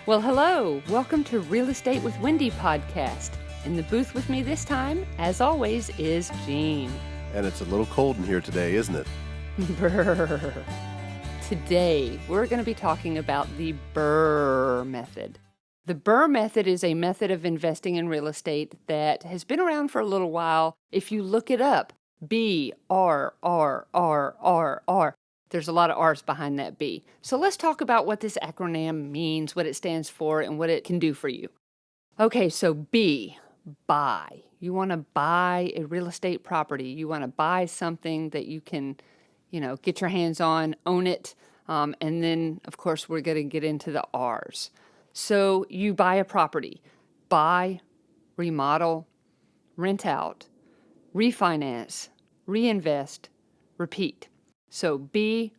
Well, hello. Welcome to Real Estate with Wendy podcast. In the booth with me this time, as always, is Jean. And it's a little cold in here today, isn't it? Brrrrr. Today, we're going to be talking about the Brrrrr method. The Brrrrr method is a method of investing in real estate that has been around for a little while. If you look it up, B-R-R-R-R-R. There's a lot of R's behind that B. So let's talk about what this acronym means, what it stands for, and what it can do for you. Okay, so B, buy. You want to buy a real estate property. You want to buy something that you can, get your hands on, own it. And then, of course, we're going to get into the R's. So you buy a property. Buy, remodel, rent out, refinance, reinvest, repeat. So B,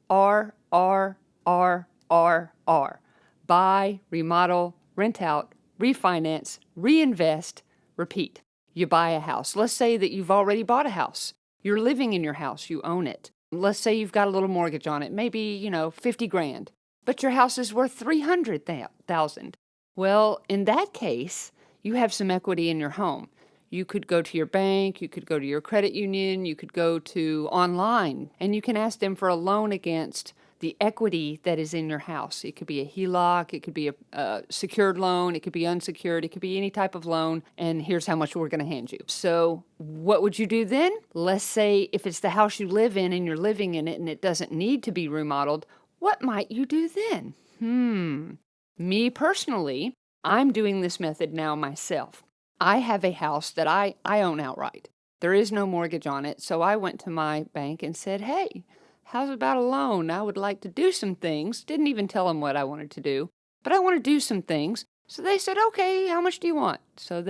R, R, R, R, R. Buy, remodel, rent out, refinance, reinvest, repeat. You buy a house. Let's say that you've already bought a house. You're living in your house. You own it. Let's say you've got a little mortgage on it, maybe, 50 grand, but your house is worth 300,000. Well, in that case, you have some equity in your home. You could go to your bank, you could go to your credit union, you could go to online, and you can ask them for a loan against the equity that is in your house. It could be a HELOC, it could be a secured loan, it could be unsecured, it could be any type of loan, and here's how much we're going to hand you. So what would you do then? Let's say if it's the house you live in and you're living in it and it doesn't need to be remodeled, what might you do then? Me personally, I'm doing this method now myself. I have a house that I own outright. There is no mortgage on it, so I went to my bank and said, hey, how's about a loan? I would like to do some things. Didn't even tell them what I wanted to do, but I want to do some things. So they said, okay, how much do you want? So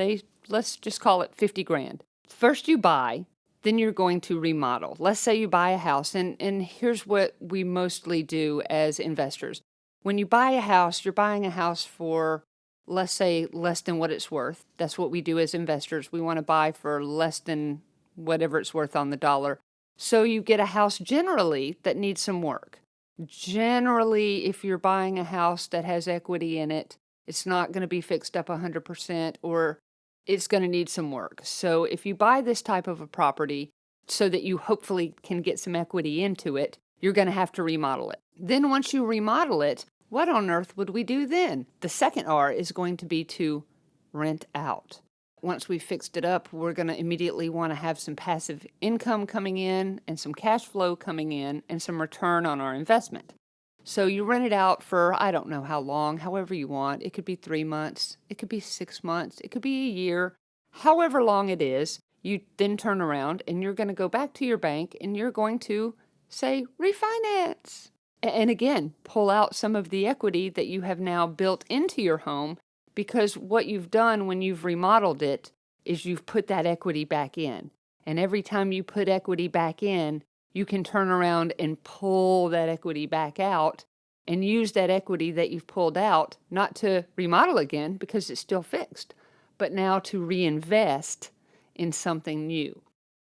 let's just call it 50 grand. First you buy, then you're going to remodel. Let's say you buy a house, and here's what we mostly do as investors. When you buy a house, you're buying a house for, let's say, less than what it's worth. That's what we do as investors. We want to buy for less than whatever it's worth on the dollar. So you get a house generally that needs some work. Generally, if you're buying a house that has equity in it, it's not going to be fixed up 100% or it's going to need some work. So if you buy this type of a property so that you hopefully can get some equity into it, you're going to have to remodel it. Then once you remodel it, what on earth would we do then? The second R is going to be to rent out. Once we've fixed it up, we're going to immediately want to have some passive income coming in and some cash flow coming in and some return on our investment. So you rent it out for, I don't know how long, however you want. It could be 3 months. It could be 6 months. It could be a year. However long it is, you then turn around and you're going to go back to your bank and you're going to say, refinance. And again, pull out some of the equity that you have now built into your home, because what you've done when you've remodeled it is you've put that equity back in. And every time you put equity back in, you can turn around and pull that equity back out and use that equity that you've pulled out, not to remodel again because it's still fixed, but now to reinvest in something new.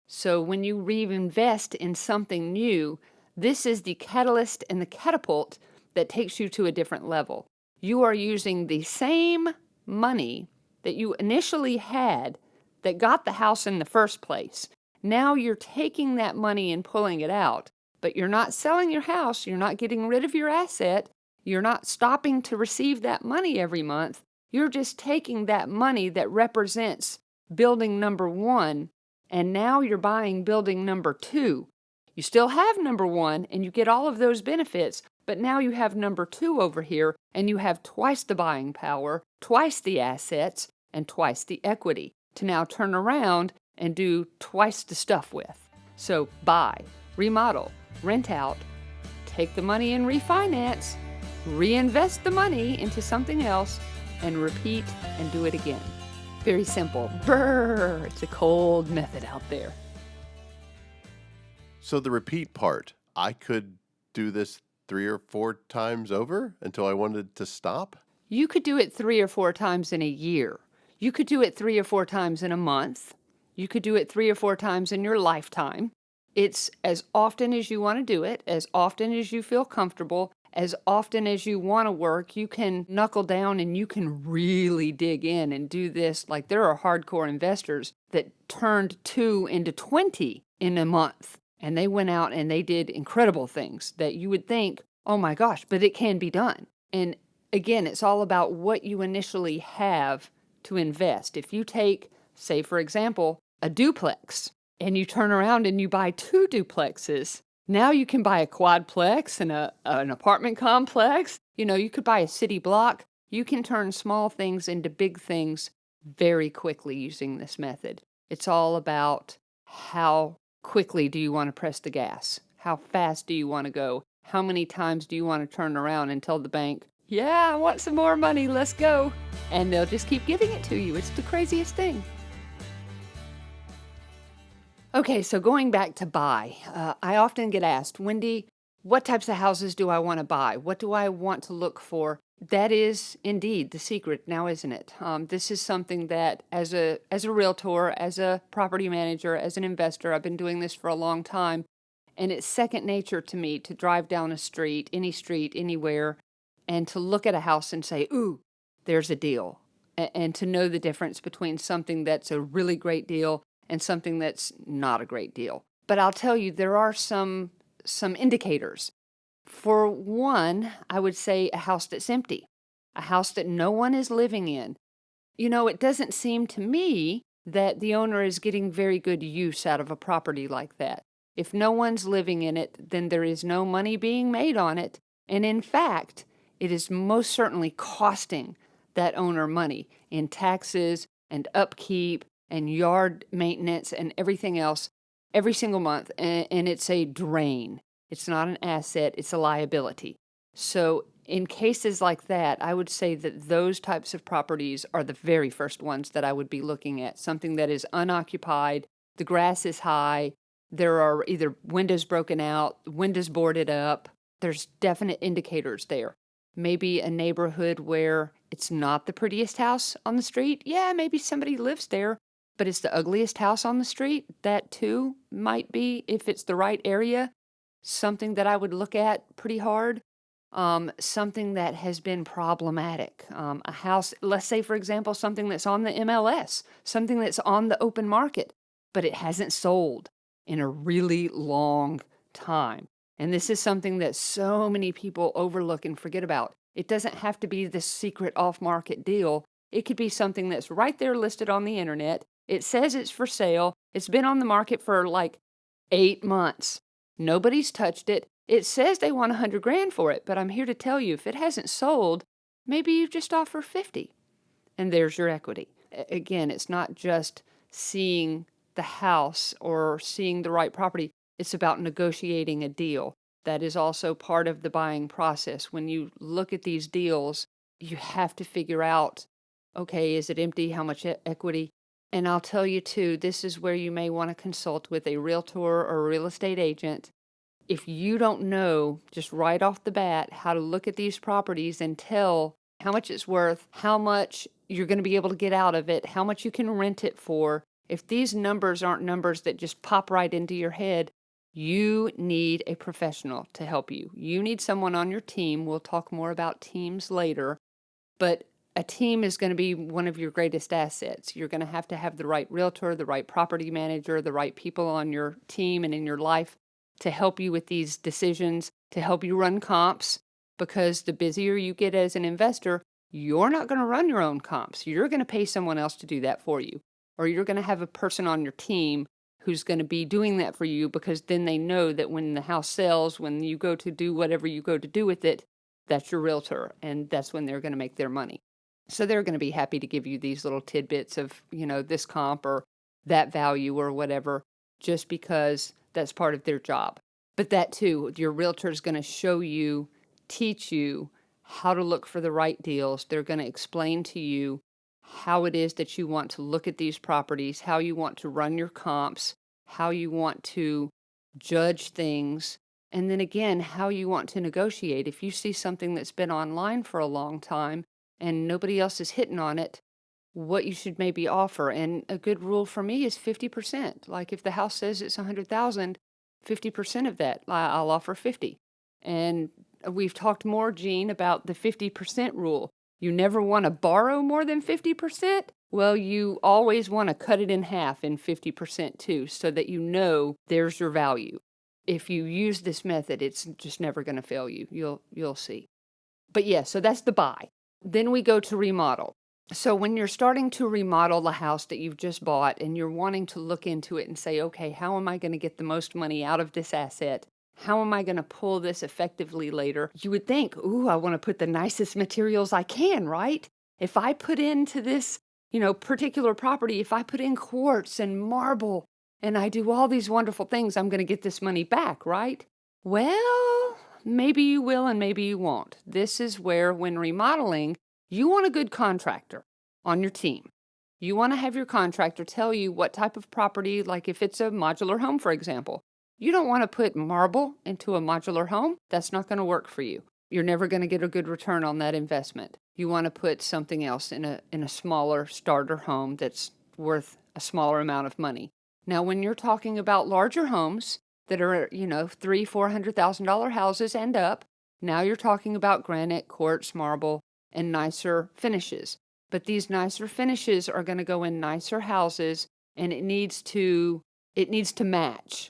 So when you reinvest in something new, this is the catalyst and the catapult that takes you to a different level. You are using the same money that you initially had that got the house in the first place. Now you're taking that money and pulling it out, but you're not selling your house. You're not getting rid of your asset. You're not stopping to receive that money every month. You're just taking that money that represents building number 1, and now you're buying building number 2. You still have number 1 and you get all of those benefits, but now you have number 2 over here and you have twice the buying power, twice the assets, and twice the equity to now turn around and do twice the stuff with. So buy, remodel, rent out, take the money and refinance, reinvest the money into something else, and repeat and do it again. Very simple. Brrrr, it's a cold method out there. So the repeat part, I could do this 3 or 4 times over until I wanted to stop? You could do it 3 or 4 times in a year. You could do it 3 or 4 times in a month. You could do it 3 or 4 times in your lifetime. It's as often as you want to do it, as often as you feel comfortable, As often as you want to work, you can knuckle down and you can really dig in and do this. Like there are hardcore investors that turned 2 into 20 in a month. And they went out and they did incredible things that you would think, oh my gosh, but it can be done. And again, it's all about what you initially have to invest. If you take, say, for example, a duplex and you turn around and you buy 2 duplexes, now you can buy a quadplex and an apartment complex. You could buy a city block. You can turn small things into big things very quickly using this method. It's all about how quickly do you want to press the gas? How fast do you want to go? How many times do you want to turn around and tell the bank, yeah, I want some more money, let's go. And they'll just keep giving it to you. It's the craziest thing. Okay, so going back to buy, I often get asked, Wendy, what types of houses do I want to buy? What do I want to look for? That is indeed the secret now, isn't it? This is something that as a realtor, as a property manager, as an investor, I've been doing this for a long time. And it's second nature to me to drive down a street, anywhere, and to look at a house and say, ooh, there's a deal. And to know the difference between something that's a really great deal and something that's not a great deal. But I'll tell you, there are some indicators. For one, I would say a house that's empty, a house that no one is living in. It doesn't seem to me that the owner is getting very good use out of a property like that. If no one's living in it, then there is no money being made on it. And in fact, it is most certainly costing that owner money in taxes and upkeep and yard maintenance and everything else every single month. And it's a drain. It's not an asset, it's a liability. So in cases like that, I would say that those types of properties are the very first ones that I would be looking at. Something that is unoccupied, the grass is high, there are either windows broken out, windows boarded up. There's definite indicators there. Maybe a neighborhood where it's not the prettiest house on the street. Yeah, maybe somebody lives there, but it's the ugliest house on the street. That too might be, if it's the right area, something that I would look at pretty hard. Something that has been problematic. A house, let's say, for example, something that's on the MLS, something that's on the open market, but it hasn't sold in a really long time. And this is something that so many people overlook and forget about. It doesn't have to be this secret off-market deal. It could be something that's right there listed on the internet. It says it's for sale. It's been on the market for like 8 months. Nobody's touched it. It says they want 100 grand for it, but I'm here to tell you, if it hasn't sold, maybe you just offer 50 and there's your equity. Again, it's not just seeing the house or seeing the right property. It's about negotiating a deal. That is also part of the buying process. When you look at these deals, you have to figure out, okay, is it empty? How much equity? And I'll tell you too, this is where you may want to consult with a realtor or a real estate agent. If you don't know just right off the bat how to look at these properties and tell how much it's worth, how much you're going to be able to get out of it, how much you can rent it for, if these numbers aren't numbers that just pop right into your head, you need a professional to help you. You need someone on your team. We'll talk more about teams later, but a team is going to be one of your greatest assets. You're going to have the right realtor, the right property manager, the right people on your team and in your life to help you with these decisions, to help you run comps, because the busier you get as an investor, you're not going to run your own comps. You're going to pay someone else to do that for you, or you're going to have a person on your team who's going to be doing that for you, because then they know that when the house sells, when you go to do whatever you go to do with it, that's your realtor, and that's when they're going to make their money. So they're going to be happy to give you these little tidbits of, this comp or that value or whatever, just because that's part of their job. But that too, your realtor is going to show you, teach you how to look for the right deals. They're going to explain to you how it is that you want to look at these properties, how you want to run your comps, how you want to judge things, and then again, how you want to negotiate. If you see something that's been online for a long time and nobody else is hitting on it, what you should maybe offer. And a good rule for me is 50%. Like if the house says it's 100,000, 50% of that, I'll offer 50. And we've talked more, Jean, about the 50% rule. You never want to borrow more than 50%. Well, you always want to cut it in half in 50% too, so that you know there's your value. If you use this method, it's just never going to fail you. You'll see. But yeah, so that's the buy. Then we go to remodel. So when you're starting to remodel the house that you've just bought and you're wanting to look into it and say, okay, how am I going to get the most money out of this asset? How am I going to pull this effectively later? You would think, ooh, I want to put the nicest materials I can, right? If I put into this, particular property, if I put in quartz and marble and I do all these wonderful things, I'm going to get this money back, right? Well, maybe you will and maybe you won't. This is where, when remodeling, you want a good contractor on your team. You want to have your contractor tell you what type of property, like if it's a modular home, for example. You don't want to put marble into a modular home. That's not going to work for you. You're never going to get a good return on that investment. You want to put something else in a smaller starter home that's worth a smaller amount of money. Now, when you're talking about larger homes that are, $300,000-$400,000 houses and up, now you're talking about granite, quartz, marble, and nicer finishes. But these nicer finishes are going to go in nicer houses, and it needs to match.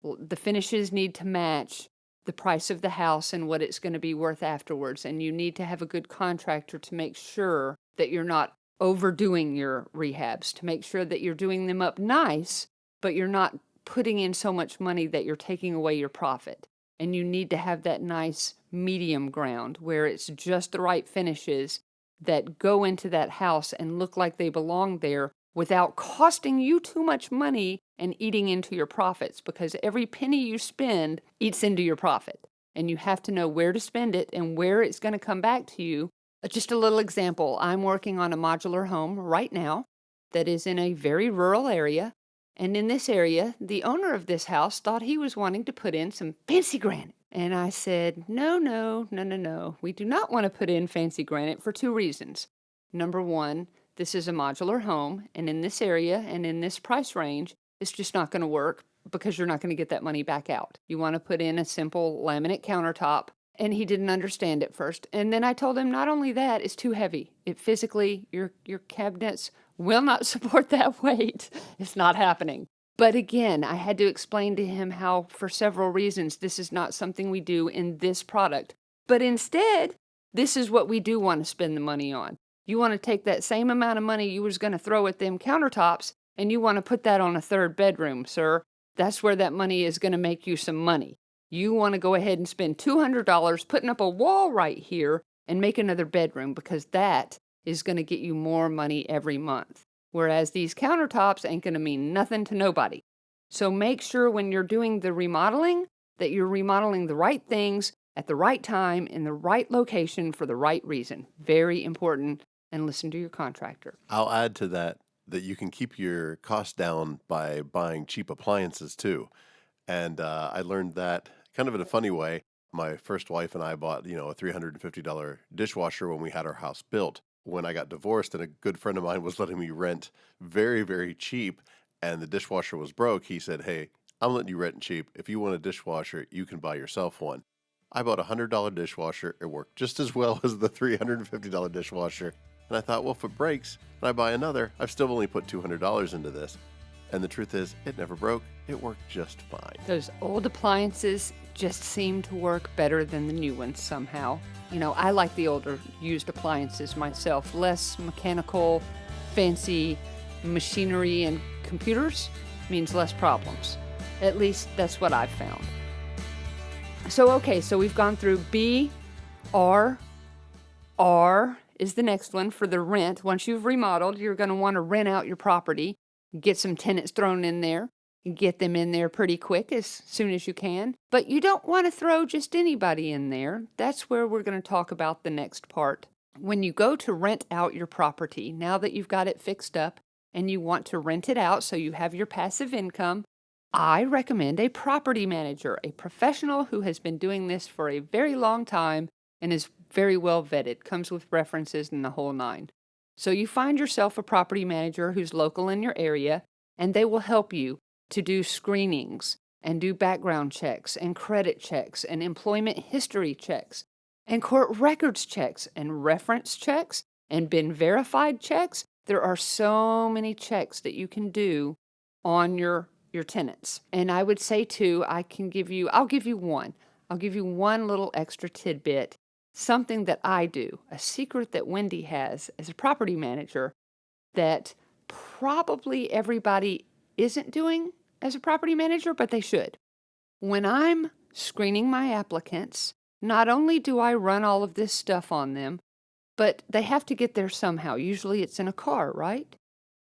The finishes need to match the price of the house and what it's going to be worth afterwards. And you need to have a good contractor to make sure that you're not overdoing your rehabs, to make sure that you're doing them up nice, but you're not putting in so much money that you're taking away your profit. And you need to have that nice medium ground where it's just the right finishes that go into that house and look like they belong there without costing you too much money and eating into your profits, because every penny you spend eats into your profit. And you have to know where to spend it and where it's going to come back to you. Just a little example, I'm working on a modular home right now that is in a very rural area. And in this area, the owner of this house thought he was wanting to put in some fancy granite. And I said, no. We do not want to put in fancy granite for two reasons. Number one, this is a modular home, and in this area and in this price range, it's just not going to work because you're not going to get that money back out. You want to put in a simple laminate countertop, and he didn't understand at first. And then I told him not only that, it's too heavy. It physically, your cabinets will not support that weight. It's not happening. But again, I had to explain to him how, for several reasons, this is not something we do in this product. But instead, this is what we do want to spend the money on. You want to take that same amount of money you was going to throw at them countertops, and you want to put that on a third bedroom, sir. That's where that money is going to make you some money. You want to go ahead and spend $200 putting up a wall right here and make another bedroom, because that is going to get you more money every month. Whereas these countertops ain't going to mean nothing to nobody. So make sure when you're doing the remodeling that you're remodeling the right things at the right time in the right location for the right reason. Very important. And listen to your contractor. I'll add to that you can keep your costs down by buying cheap appliances too. And I learned that kind of in a funny way. My first wife and I bought, a $350 dishwasher when we had our house built. When I got divorced and a good friend of mine was letting me rent very, very cheap and the dishwasher was broke, he said, hey, I'm letting you rent cheap. If you want a dishwasher, you can buy yourself one. I bought a $100 dishwasher. It worked just as well as the $350 dishwasher. And I thought, well, if it breaks and I buy another, I've still only put $200 into this. And the truth is, it never broke. It worked just fine. Those old appliances just seem to work better than the new ones somehow. I like the older used appliances myself. Less mechanical, fancy machinery and computers means less problems. At least that's what I've found. So we've gone through B, R. R is the next one for the rent. Once you've remodeled, you're going to want to rent out your property, get some tenants thrown in there, get them in there pretty quick as soon as you can. But you don't want to throw just anybody in there. That's where we're going to talk about the next part. When you go to rent out your property, now that you've got it fixed up and you want to rent it out so you have your passive income, I recommend a property manager, a professional who has been doing this for a very long time and is very well vetted, comes with references and the whole nine. So you find yourself a property manager who's local in your area, and they will help you to do screenings. and do background checks and credit checks and employment history checks and court records checks and reference checks and been verified checks. There are so many checks that you can do on your tenants. And I would say too, I'll give you one. I'll give you one little extra tidbit, something that I do, a secret that Wendy has as a property manager that probably everybody isn't doing as a property manager, but they should. When I'm screening my applicants, not only do I run all of this stuff on them, but they have to get there somehow. Usually it's in a car, right?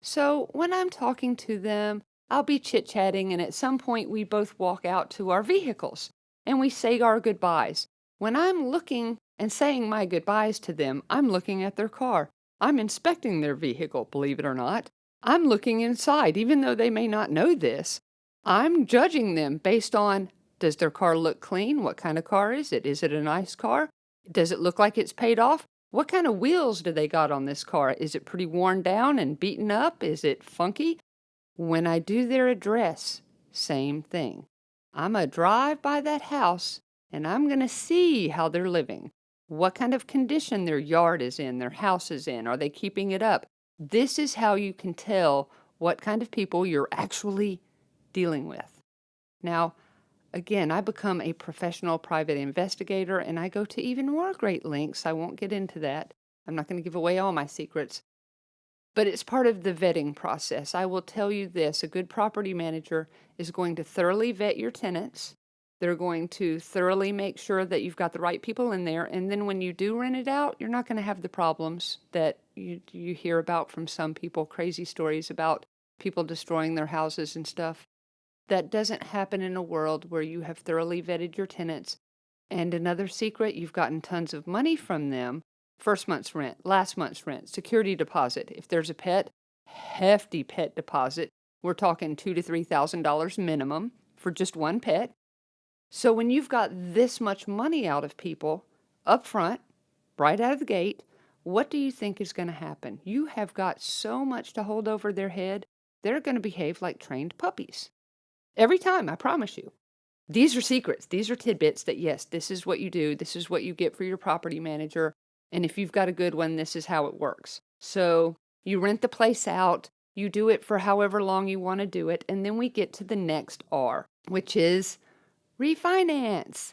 So when I'm talking to them, I'll be chit-chatting, and at some point we both walk out to our vehicles and we say our goodbyes. When I'm looking and saying my goodbyes to them, I'm looking at their car. I'm inspecting their vehicle, believe it or not. I'm looking inside, even though they may not know this. I'm judging them based on, does their car look clean? What kind of car is it? Is it a nice car? Does it look like it's paid off? What kind of wheels do they got on this car? Is it pretty worn down and beaten up? Is it funky? When I do their address, same thing. I'm going to drive by that house and I'm going to see how they're living. What kind of condition their yard is in, their house is in. Are they keeping it up? This is how you can tell what kind of people you're actually dealing with. Now, again, I become a professional private investigator and I go to even more great lengths. I won't get into that. I'm not going to give away all my secrets. But it's part of the vetting process. I will tell you this, a good property manager is going to thoroughly vet your tenants. They're going to thoroughly make sure that you've got the right people in there. And then when you do rent it out, you're not going to have the problems that you hear about from some people, crazy stories about people destroying their houses and stuff. That doesn't happen in a world where you have thoroughly vetted your tenants. And another secret, you've gotten tons of money from them. First month's rent, last month's rent, security deposit. If there's a pet, hefty pet deposit. We're talking $2,000 to $3,000 minimum for just one pet. So when you've got this much money out of people up front, right out of the gate, what do you think is going to happen? You have got so much to hold over their head, they're going to behave like trained puppies. Every time, I promise you. These are secrets. These are tidbits that, yes, this is what you do. This is what you get for your property manager. And if you've got a good one, this is how it works. So you rent the place out. You do it for however long you want to do it. And then we get to the next R, which is refinance.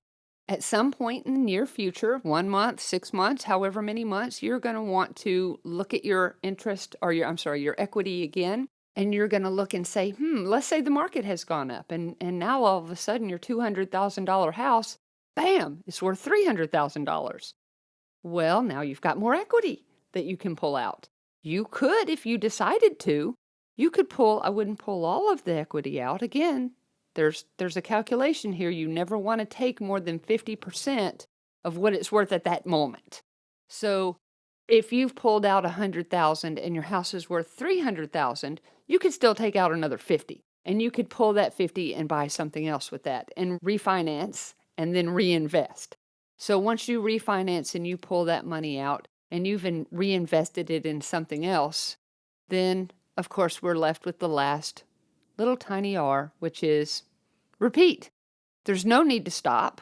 At some point in the near future, 1 month, 6 months, however many months, you're going to want to look at your interest or your equity again. And you're going to look and say, let's say the market has gone up and now all of a sudden your $200,000 house, bam, it's worth $300,000. Well, now you've got more equity that you can pull out. You could, if you decided to, I wouldn't pull all of the equity out. Again, there's a calculation here. You never want to take more than 50% of what it's worth at that moment. So if you've pulled out $100,000 and your house is worth $300,000, you could still take out another 50, and you could pull that 50 and buy something else with that and refinance and then reinvest. So once you refinance and you pull that money out and you've reinvested it in something else, then of course we're left with the last little tiny R, which is repeat. There's no need to stop.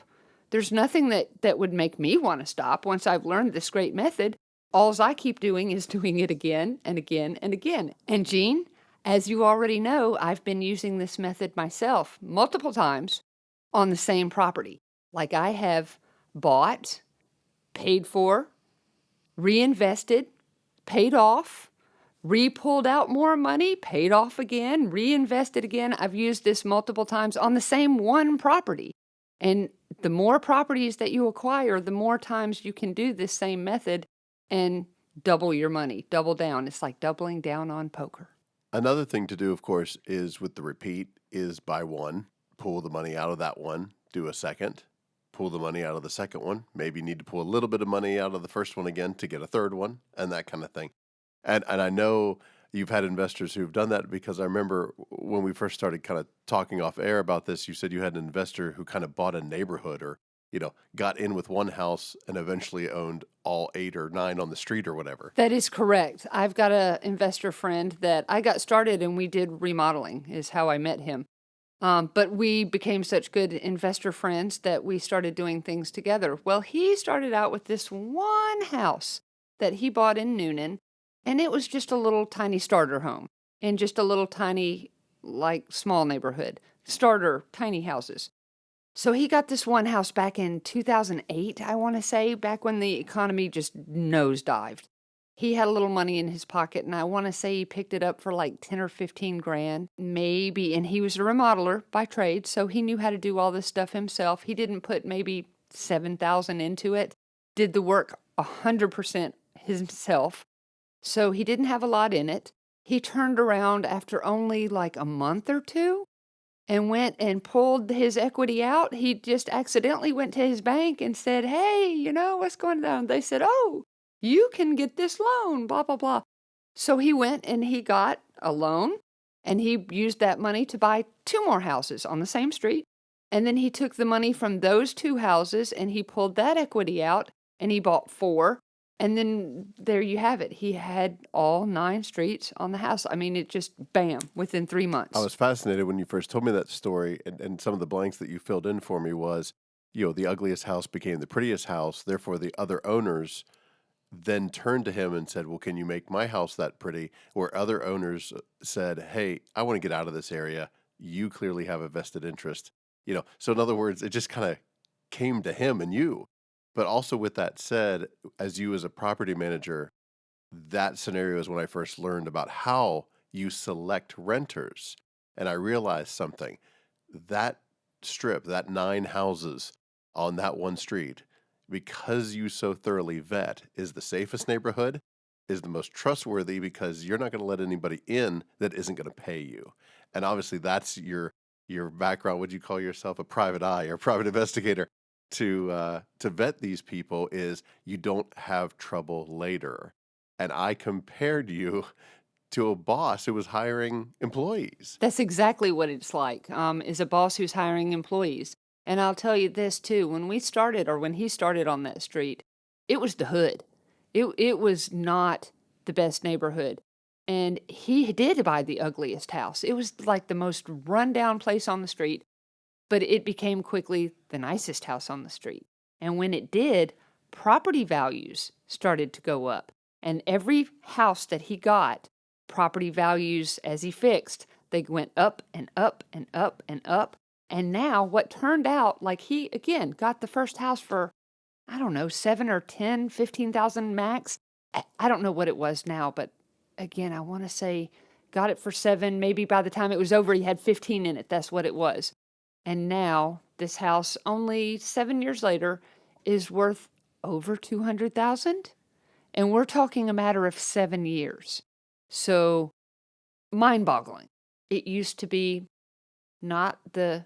There's nothing that would make me want to stop once I've learned this great method. All I keep doing is doing it again and again and again. And Jean, as you already know, I've been using this method myself multiple times on the same property. Like I have bought, paid for, reinvested, paid off, re-pulled out more money, paid off again, reinvested again. I've used this multiple times on the same one property. And the more properties that you acquire, the more times you can do this same method and double your money, double down. It's like doubling down on poker. Another thing to do, of course, is with the repeat is buy one, pull the money out of that one, do a second, pull the money out of the second one. Maybe you need to pull a little bit of money out of the first one again to get a third one and that kind of thing. And I know you've had investors who've done that because I remember when we first started kind of talking off air about this, you said you had an investor who kind of bought a neighborhood or, got in with one house and eventually owned all 8 or 9 on the street or whatever. That is correct. I've got an investor friend that I got started and we did remodeling is how I met him. But we became such good investor friends that we started doing things together. Well, he started out with this one house that he bought in Noonan, and it was just a little tiny starter home in just a little tiny, like small neighborhood, starter tiny houses. So he got this one house back in 2008, I want to say, back when the economy just nosedived. He had a little money in his pocket, and I want to say he picked it up for like 10 or 15 grand, maybe. And he was a remodeler by trade, so he knew how to do all this stuff himself. He didn't put maybe 7,000 into it, did the work 100% himself. So he didn't have a lot in it. He turned around after only like a month or two and went and pulled his equity out. He just accidentally went to his bank and said, "Hey, what's going on?" They said, "Oh, you can get this loan, blah, blah, blah." So he went and he got a loan, and he used that money to buy two more houses on the same street. And then he took the money from those two houses and he pulled that equity out and he bought four. And then there you have it. He had all 9 streets on the house. I mean, it just bam, within 3 I months. was fascinated when you first told me that story, and some of the blanks that you filled in for me was, the ugliest house became the prettiest house. Therefore, the other owners then turned to him and said, "Well, can you make my house that pretty?" Where other owners said, "Hey, I want to get out of this area. You clearly have a vested interest." So in other words, it just kind of came to him and you. But also with that said, as you as a property manager, that scenario is when I first learned about how you select renters. And I realized something. That strip, that 9 houses on that one street, because you so thoroughly vet, is the safest neighborhood, is the most trustworthy because you're not going to let anybody in that isn't going to pay you. And obviously that's your background. Would you call yourself a private eye or a private investigator? To vet these people is you don't have trouble later. And I compared you to a boss who was hiring employees. That's exactly what it's like, is a boss who's hiring employees. And I'll tell you this too, when we started or when he started on that street, it was the hood. It was not the best neighborhood. And he did buy the ugliest house. It was like the most rundown place on the street, but it became quickly the nicest house on the street. And when it did, property values started to go up. And every house that he got, property values as he fixed, they went up and up and up and up. And now what turned out, like he again got the first house for, I don't know, 7 or 10, 15,000 max. I don't know what it was now, but again, I want to say got it for 7. Maybe by the time it was over, he had 15 in it. That's what it was. And now this house, only 7 years later, is worth over 200,000. And we're talking a matter of 7 years. So mind-boggling. It used to be not the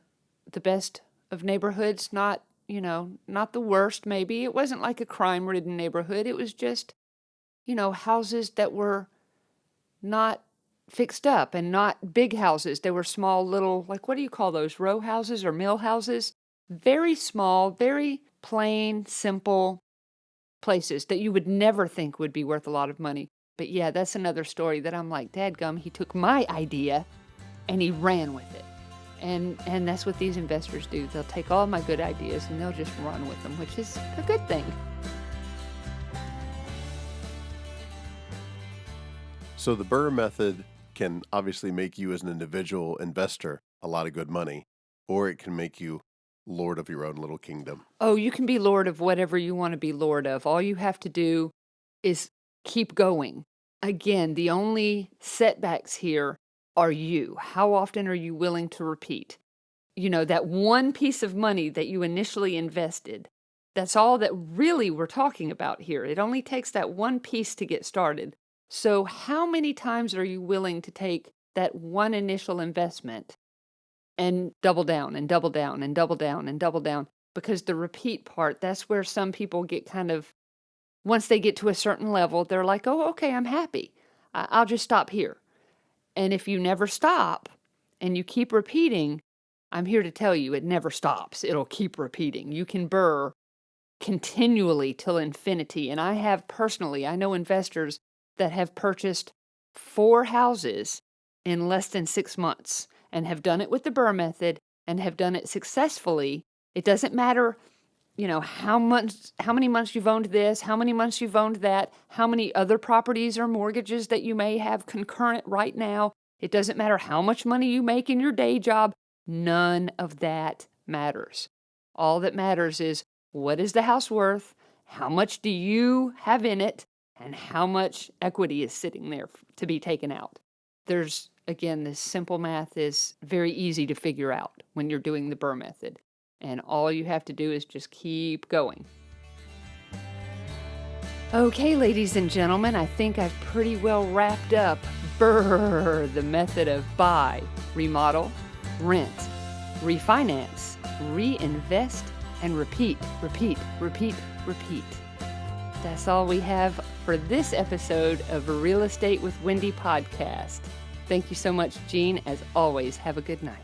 best of neighborhoods, not the worst maybe. It wasn't like a crime-ridden neighborhood. It was just, houses that were not fixed up and not big houses. They were small little, like, what do you call those? Row houses or mill houses? Very small, very plain, simple places that you would never think would be worth a lot of money. But yeah, that's another story that I'm like, dadgum, he took my idea and he ran with it. And that's what these investors do. They'll take all my good ideas and they'll just run with them, which is a good thing. So the Burr method can obviously make you as an individual investor a lot of good money, or it can make you lord of your own little kingdom. Oh, you can be lord of whatever you want to be lord of. All you have to do is keep going. Again, the only setbacks here are you. How often are you willing to repeat? That one piece of money that you initially invested, that's all that really we're talking about here. It only takes that one piece to get started. So how many times are you willing to take that one initial investment and double down and double down and double down and double down? Because the repeat part, that's where some people get kind of, once they get to a certain level, they're like, oh, okay, I'm happy. I'll just stop here. And if you never stop and you keep repeating, I'm here to tell you it never stops. It'll keep repeating. You can burr continually till infinity. And I know investors that have purchased 4 houses in less than 6 months. and have done it with the Brrrr method and have done it successfully, it doesn't matter, how many months you've owned this, how many months you've owned that, how many other properties or mortgages that you may have concurrent right now. It doesn't matter how much money you make in your day job. None of that matters. All that matters is, what is the house worth? How much do you have in it? And how much equity is sitting there to be taken out? Again, this simple math is very easy to figure out when you're doing the Brrrr method. And all you have to do is just keep going. Okay, ladies and gentlemen, I think I've pretty well wrapped up Brrrr, the method of buy, remodel, rent, refinance, reinvest, and repeat, repeat, repeat, repeat. That's all we have for this episode of Real Estate with Wendy podcast. Thank you so much, Jean. As always, have a good night.